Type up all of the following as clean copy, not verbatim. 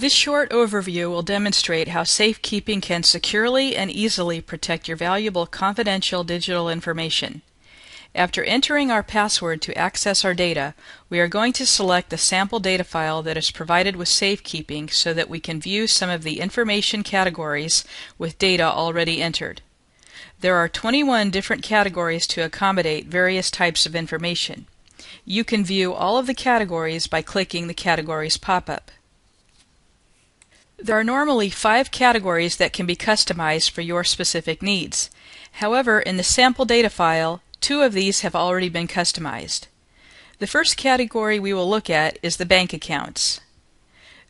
This short overview will demonstrate how safekeeping can securely and easily protect your valuable confidential digital information. After entering our password to access our data, we are going to select the sample data file that is provided with safekeeping so that we can view some of the information categories with data already entered. There are 21 different categories to accommodate various types of information. You can view all of the categories by clicking the Categories pop-up. There are normally 5 categories that can be customized for your specific needs. However, in the sample data file, 2 of these have already been customized. The first category we will look at is the bank accounts.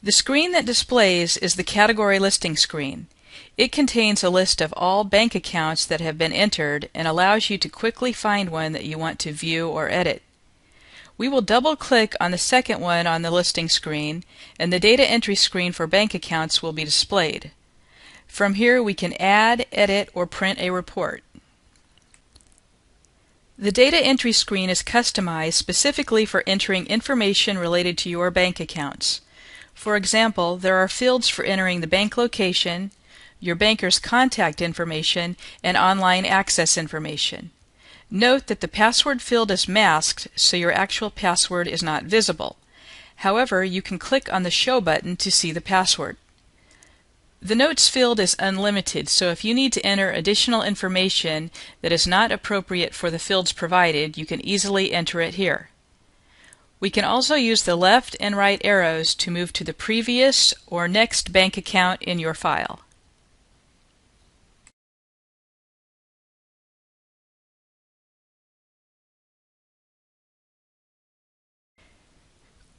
The screen that displays is the category listing screen. It contains a list of all bank accounts that have been entered and allows you to quickly find one that you want to view or edit. We will double-click on the second one on the listing screen, and the data entry screen for bank accounts will be displayed. From here we can add, edit, or print a report. The data entry screen is customized specifically for entering information related to your bank accounts. For example, there are fields for entering the bank location, your banker's contact information, and online access information. Note that the password field is masked, so your actual password is not visible. However, you can click on the Show button to see the password. The Notes field is unlimited, so if you need to enter additional information that is not appropriate for the fields provided, you can easily enter it here. We can also use the left and right arrows to move to the previous or next bank account in your file.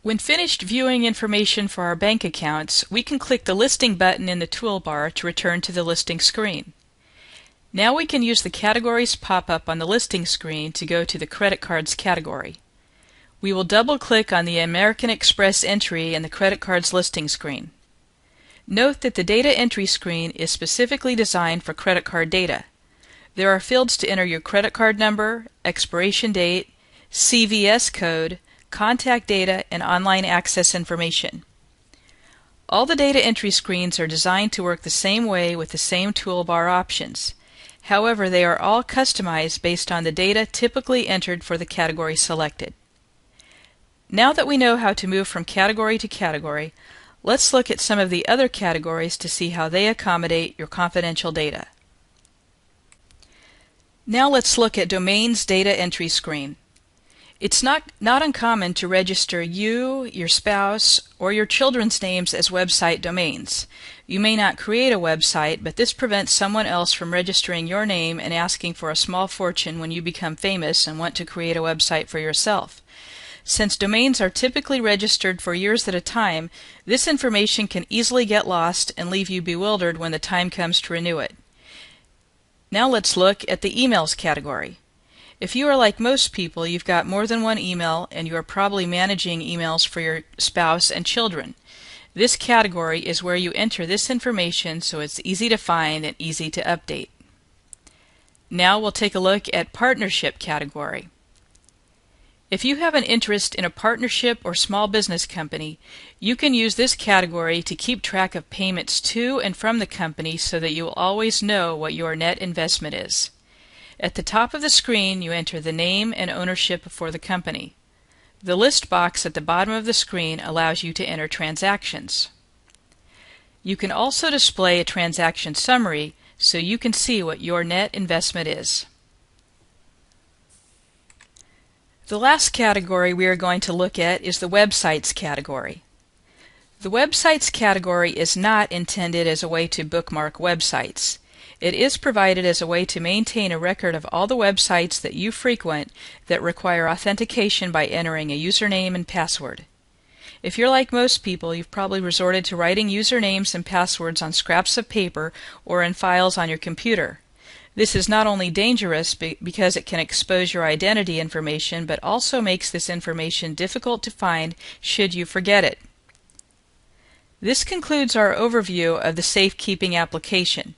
When finished viewing information for our bank accounts, we can click the Listing button in the toolbar to return to the listing screen. Now we can use the Categories pop-up on the listing screen to go to the Credit Cards category. We will double-click on the American Express entry in the Credit Cards listing screen. Note that the data entry screen is specifically designed for credit card data. There are fields to enter your credit card number, expiration date, CVS code, contact data, and online access information. All the data entry screens are designed to work the same way with the same toolbar options. However, they are all customized based on the data typically entered for the category selected. Now that we know how to move from category to category, let's look at some of the other categories to see how they accommodate your confidential data. Now let's look at Domains data entry screen. It's not uncommon to register you, your spouse, or your children's names as website domains. You may not create a website, but this prevents someone else from registering your name and asking for a small fortune when you become famous and want to create a website for yourself. Since domains are typically registered for years at a time, this information can easily get lost and leave you bewildered when the time comes to renew it. Now let's look at the Emails category. If you are like most people, you've got more than one email and you are probably managing emails for your spouse and children. This category is where you enter this information so it's easy to find and easy to update. Now we'll take a look at Partnership category. If you have an interest in a partnership or small business company, you can use this category to keep track of payments to and from the company so that you will always know what your net investment is. At the top of the screen, you enter the name and ownership for the company. The list box at the bottom of the screen allows you to enter transactions. You can also display a transaction summary so you can see what your net investment is. The last category we are going to look at is the Websites category. The Websites category is not intended as a way to bookmark websites. It is provided as a way to maintain a record of all the websites that you frequent that require authentication by entering a username and password. If you're like most people, you've probably resorted to writing usernames and passwords on scraps of paper or in files on your computer. This is not only dangerous because it can expose your identity information, but also makes this information difficult to find should you forget it. This concludes our overview of the safekeeping application.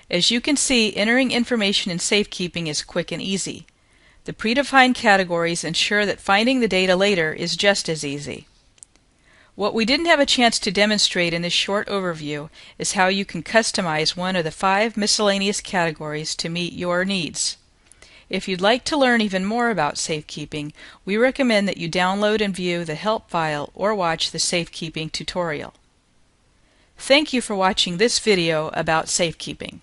As you can see, entering information in safekeeping is quick and easy. The predefined categories ensure that finding the data later is just as easy. What we didn't have a chance to demonstrate in this short overview is how you can customize one of the 5 miscellaneous categories to meet your needs. If you'd like to learn even more about safekeeping, we recommend that you download and view the help file or watch the safekeeping tutorial. Thank you for watching this video about safekeeping.